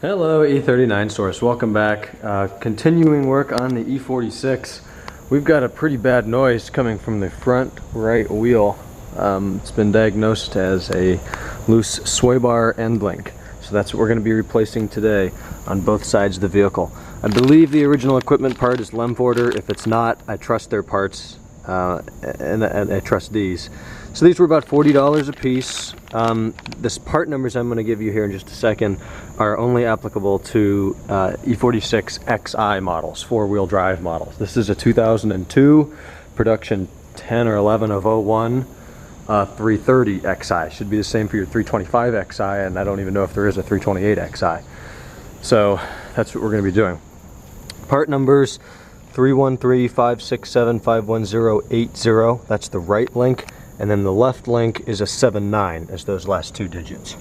Hello E39 source, welcome back. Continuing work on the E46. We've got a pretty bad noise coming from the front right wheel. It's been diagnosed as a loose sway bar end link. So that's what we're going to be replacing today on both sides of the vehicle. I believe the original equipment part is Lemforder. If it's not, I trust their parts and I trust these. So these were about $40 a piece. This part numbers I'm going to give you here in just a second are only applicable to E46 XI models, four-wheel drive models. This is a 2002 production 10 or 11 of 01 330 XI. Should be the same for your 325 XI, and I don't even know if there is a 328 XI. So that's what we're going to be doing. Part numbers 313-567-51080. That's the right link. And then the left link is a 79 as those last two digits,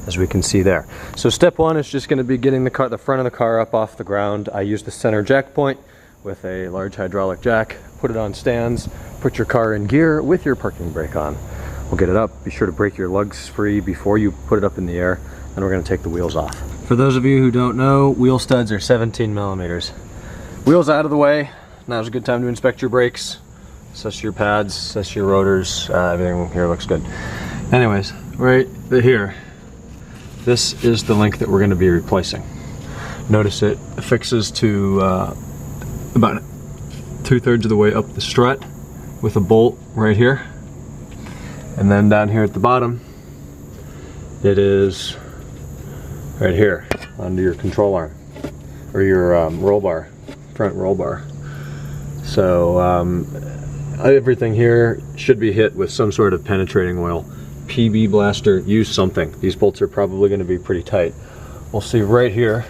as we can see there. So step one is just going to be getting the front of the car up off the ground. I use the center jack point with a large hydraulic jack. Put it on stands, put your car in gear with your parking brake on. We'll get it up. Be sure to break your lugs free before you put it up in the air. Then we're going to take the wheels off. For those of you who don't know, wheel studs are 17 millimeters. Wheels out of the way. Now's a good time to inspect your brakes. Assess your pads, assess your rotors, everything here looks good. Anyways, right here, this is the link that we're going to be replacing. Notice it affixes to about 2/3 of the way up the strut with a bolt right here. And then down here at the bottom, it is right here under your control arm, or your roll bar, front roll bar. So everything here should be hit with some sort of penetrating oil. PB blaster, use something. These bolts are probably going to be pretty tight. We'll see right here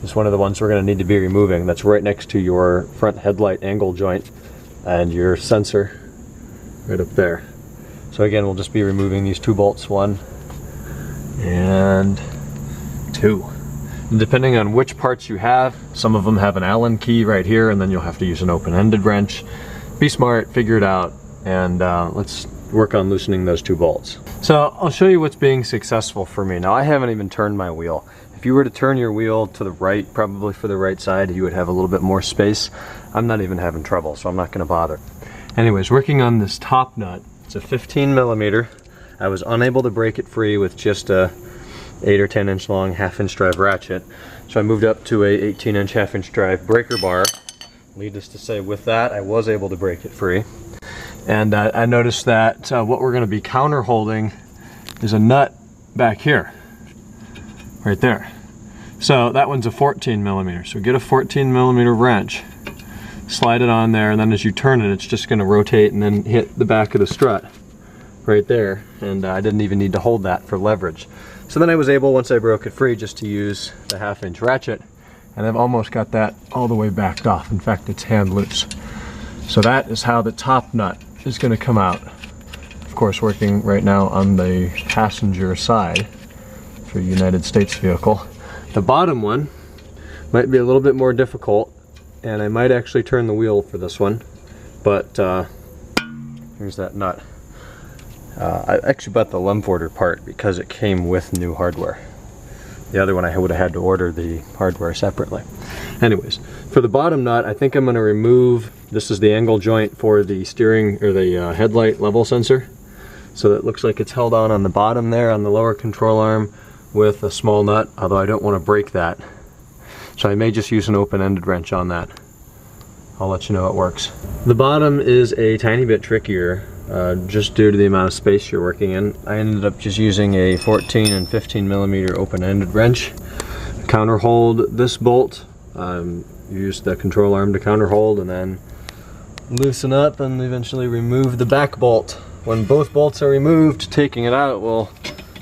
is one of the ones we're going to need to be removing. That's right next to your front headlight angle joint and your sensor right up there. So again, we'll just be removing these two bolts, 1 and 2. And depending on which parts you have, some of them have an Allen key right here, and then you'll have to use an open-ended wrench. Be smart, figure it out, and let's work on loosening those two bolts. So I'll show you what's being successful for me. Now I haven't even turned my wheel. If you were to turn your wheel to the right, probably for the right side, you would have a little bit more space. I'm not even having trouble, so I'm not going to bother. Anyways, working on this top nut. It's a 15 millimeter. I was unable to break it free with just a 8 or 10 inch long 1/2 inch drive ratchet, so I moved up to a 18 inch 1/2 inch drive breaker bar. Needless to say, with that I was able to break it free. And I noticed that what we're going to be counter holding is a nut back here, right there. So that one's a 14 millimeter. So get a 14 millimeter wrench, slide it on there, and then as you turn it, it's just going to rotate and then hit the back of the strut right there. And I didn't even need to hold that for leverage. So then I was able, once I broke it free, just to use the 1/2 inch ratchet, and I've almost got that all the way backed off. In fact, it's hand loose. So that is how the top nut is going to come out. Of course, working right now on the passenger side for a United States vehicle. The bottom one might be a little bit more difficult, and I might actually turn the wheel for this one, but here's that nut. I actually bought the Lemforder part because it came with new hardware. The other one I would have had to order the hardware separately. Anyways, for the bottom nut, I think I'm going to remove, this is the angle joint for the steering, or the headlight level sensor. So that looks like it's held on the bottom there on the lower control arm with a small nut, although I don't want to break that. So I may just use an open-ended wrench on that. I'll let you know it works. The bottom is a tiny bit trickier, just due to the amount of space you're working in. I ended up just using a 14 and 15 millimeter open-ended wrench. Counter hold this bolt. Use the control arm to counter hold, and then loosen up and eventually remove the back bolt. When both bolts are removed, taking it out will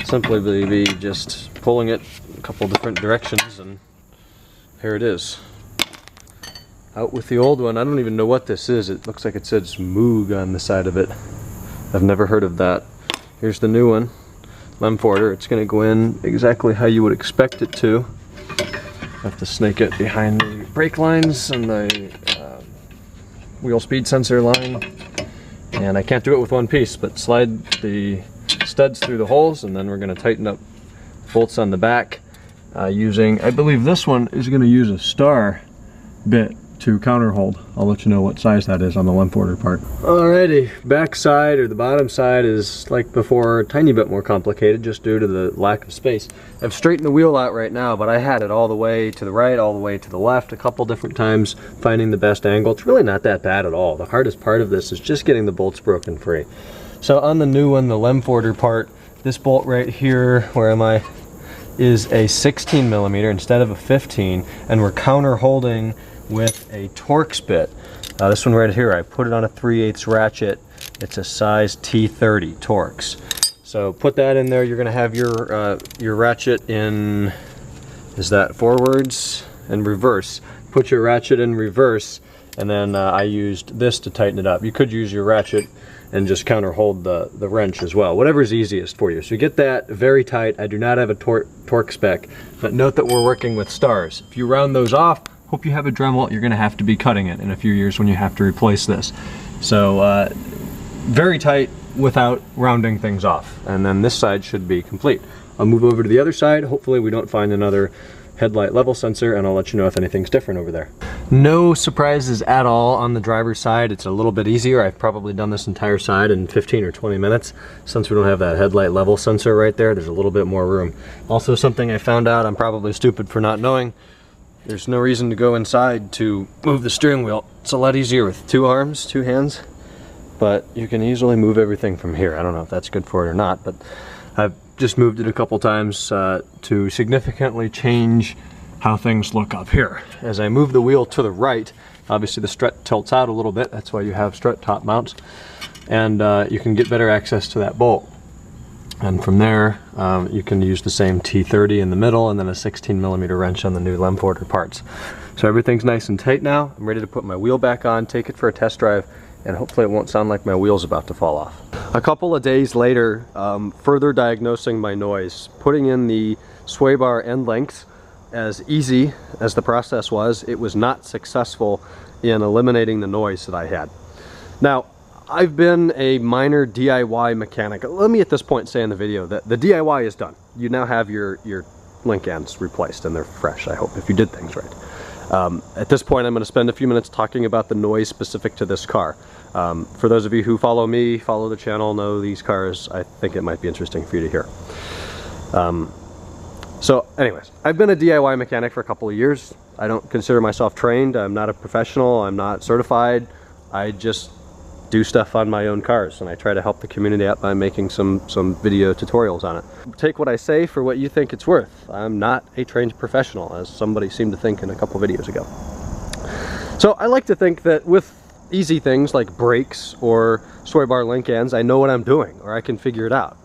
simply be just pulling it a couple different directions, and here it is. Out with the old one. I don't even know what this is. It looks like it says Moog on the side of it. I've never heard of that. Here's the new one, Lemforder. It's going to go in exactly how you would expect it to. Have to snake it behind the brake lines and the wheel speed sensor line. And I can't do it with one piece, but slide the studs through the holes, and then we're going to tighten up bolts on the back using, I believe this one is going to use a star bit to counter hold. I'll let you know what size that is on the Lemforder part. Alrighty, back side or the bottom side is like before, a tiny bit more complicated just due to the lack of space. I've straightened the wheel out right now, but I had it all the way to the right, all the way to the left a couple different times, finding the best angle. It's really not that bad at all. The hardest part of this is just getting the bolts broken free. So on the new one, the Lemforder part, this bolt right here, where am I, is a 16 millimeter instead of a 15, and we're counter holding with a Torx bit. This one right here, I put it on a 3/8 ratchet. It's a size T30 Torx. So put that in there. You're going to have your ratchet in, is that forwards and reverse? Put your ratchet in reverse, and then I used this to tighten it up. You could use your ratchet and just counter hold the wrench as well, whatever's easiest for you. So you get that very tight. I do not have a torque spec, but note that we're working with stars. If you round those off, hope you have a Dremel. You're going to have to be cutting it in a few years when you have to replace this. So very tight without rounding things off. And then this side should be complete. I'll move over to the other side. Hopefully we don't find another headlight level sensor, and I'll let you know if anything's different over there. No surprises at all on the driver's side. It's a little bit easier. I've probably done this entire side in 15 or 20 minutes. Since we don't have that headlight level sensor right there, there's a little bit more room. Also, something I found out, I'm probably stupid for not knowing, there's no reason to go inside to move the steering wheel. It's a lot easier with two arms, two hands, but you can easily move everything from here. I don't know if that's good for it or not, but I've just moved it a couple times to significantly change how things look up here. As I move the wheel to the right, obviously the strut tilts out a little bit. That's why you have strut top mounts, and you can get better access to that bolt. And from there, you can use the same T30 in the middle and then a 16 millimeter wrench on the new Lemforder parts. So everything's nice and tight now. I'm ready to put my wheel back on, take it for a test drive, and hopefully it won't sound like my wheel's about to fall off. A couple of days later, further diagnosing my noise, putting in the sway bar end length. As easy as the process was, it was not successful in eliminating the noise that I had. Now, I've been a minor DIY mechanic. Let me at this point say in the video that the DIY is done. You now have your link ends replaced and they're fresh, I hope, if you did things right. At this point, I'm going to spend a few minutes talking about the noise specific to this car. For those of you who follow me, follow the channel, know these cars, I think it might be interesting for you to hear. So anyways, I've been a DIY mechanic for a couple of years. I don't consider myself trained. I'm not a professional. I'm not certified. I just do stuff on my own cars, and I try to help the community out by making some video tutorials on it. Take what I say for what you think it's worth. I'm not a trained professional, as somebody seemed to think in a couple videos ago. So I like to think that with easy things like brakes or sway bar link ends, I know what I'm doing, or I can figure it out.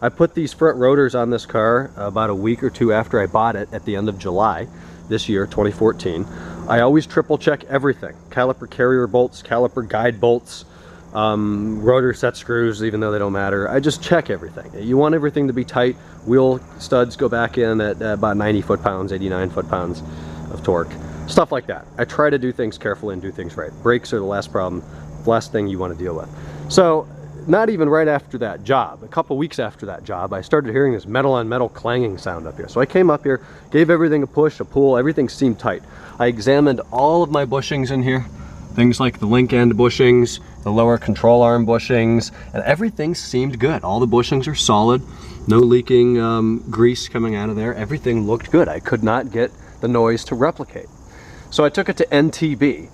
I put these front rotors on this car about a week or two after I bought it at the end of July this year, 2014. I always triple check everything. Caliper carrier bolts, caliper guide bolts, rotor set screws, even though they don't matter. I just check everything. You want everything to be tight. Wheel studs go back in at about 90 foot-pounds, 89 foot-pounds of torque. Stuff like that. I try to do things carefully and do things right. Brakes are the last problem, the last thing you want to deal with. So, not even right after that job, a couple weeks after that job, I started hearing this metal on metal clanging sound up here. So I came up here, gave everything a push, a pull, everything seemed tight. I examined all of my bushings in here, things like the link end bushings, the lower control arm bushings, and everything seemed good. All the bushings are solid, no leaking grease coming out of there. Everything looked good. I could not get the noise to replicate. So I took it to NTB.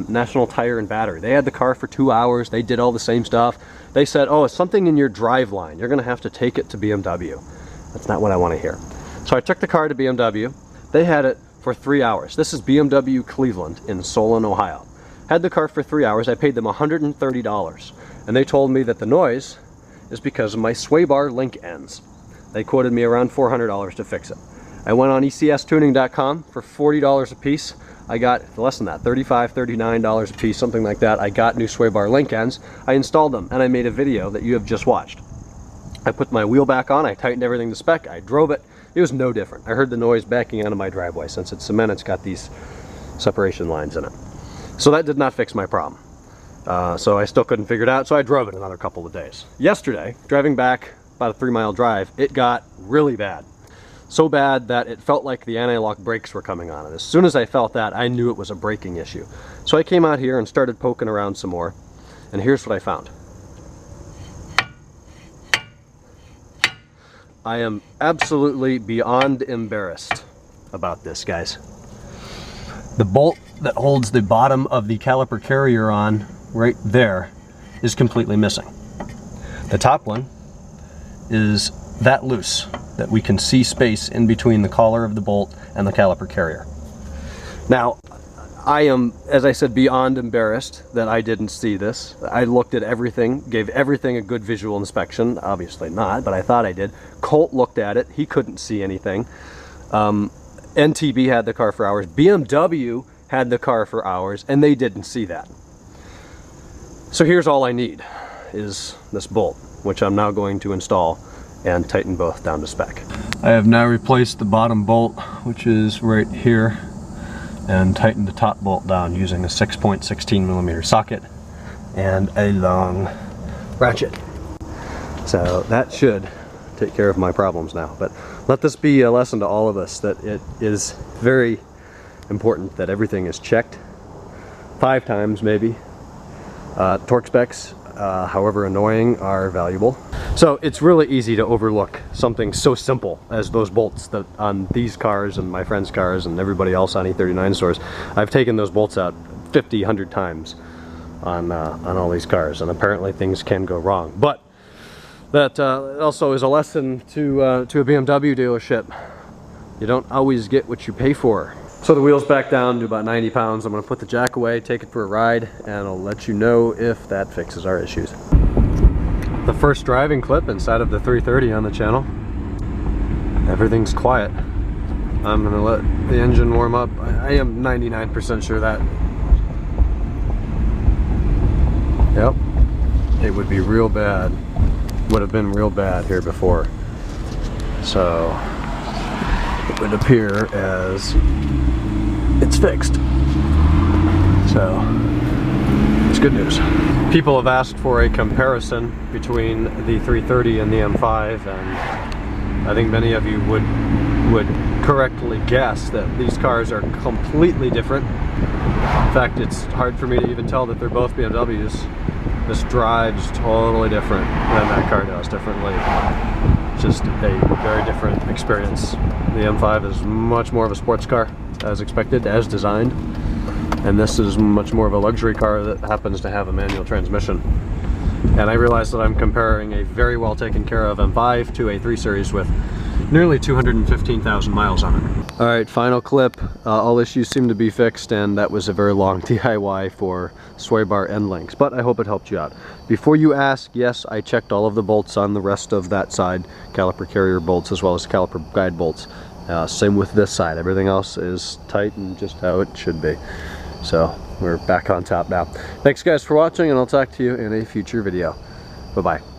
National Tire and Battery. They had the car for 2 hours. They did all the same stuff. They said, oh, it's something in your drive line. You're going to have to take it to BMW. That's not what I want to hear. So I took the car to BMW. They had it for 3 hours. This is BMW Cleveland in Solon, Ohio. Had the car for 3 hours. I paid them $130. And they told me that the noise is because of my sway bar link ends. They quoted me around $400 to fix it. I went on ECStuning.com for $40 a piece. I got less than that, $35, $39 a piece, something like that. I got new sway bar link ends. I installed them, and I made a video that you have just watched. I put my wheel back on, I tightened everything to spec, I drove it. It was no different. I heard the noise backing out of my driveway. Since it's cement, it's got these separation lines in it. So that did not fix my problem. So I still couldn't figure it out, so I drove it another couple of days. Yesterday, driving back about a 3-mile drive, it got really bad. so bad that it felt like the anti-lock brakes were coming on. And as soon as I felt that, I knew it was a braking issue. So I came out here and started poking around some more, and here's what I found. I am absolutely beyond embarrassed about this, guys. The bolt that holds the bottom of the caliper carrier on right there is completely missing. The top one is that loose that we can see space in between the collar of the bolt and the caliper carrier. Now, I am, as I said, beyond embarrassed that I didn't see this. I looked at everything, gave everything a good visual inspection. Obviously not, but I thought I did. Colt looked at it. He couldn't see anything. NTB had the car for hours. BMW had the car for hours, and they didn't see that. So here's all I need, is this bolt, which I'm now going to install and tighten both down to spec. I have now replaced the bottom bolt, which is right here, and tightened the top bolt down using a 6.16mm socket and a long ratchet. So that should take care of my problems now. But let this be a lesson to all of us that it is very important that everything is checked 5 times maybe. Torque specs, however annoying, are valuable. So it's really easy to overlook something so simple as those bolts that on these cars and my friends' cars and everybody else on E39 stores. I've taken those bolts out 50, 100 times on all these cars, and apparently things can go wrong. But that also is a lesson to a BMW dealership. You don't always get what you pay for. So the wheel's back down to about 90 pounds. I'm going to put the jack away, take it for a ride, and I'll let you know if that fixes our issues. The first driving clip inside of the 330 on the channel. Everything's quiet. I'm going to let the engine warm up. I am 99% sure that. Yep. It would be real bad. Would have been real bad here before. So it would appear as it's fixed. So it's good news. People have asked for a comparison between the 330 and the M5, and I think many of you would correctly guess that these cars are completely different. In fact, it's hard for me to even tell that they're both BMWs. This drives totally different than that car does, differently. Just a very different experience. The M5 is much more of a sports car, as expected, as designed. And this is much more of a luxury car that happens to have a manual transmission. And I realize that I'm comparing a very well taken care of M5 to a 3 Series with nearly 215,000 miles on it. Alright, final clip. All issues seem to be fixed, and that was a very long DIY for sway bar end links, but I hope it helped you out. Before you ask, yes, I checked all of the bolts on the rest of that side, caliper carrier bolts as well as caliper guide bolts. Same with this side. Everything else is tight and just how it should be. So we're back on top now. Thanks guys for watching, and I'll talk to you in a future video. Bye-bye.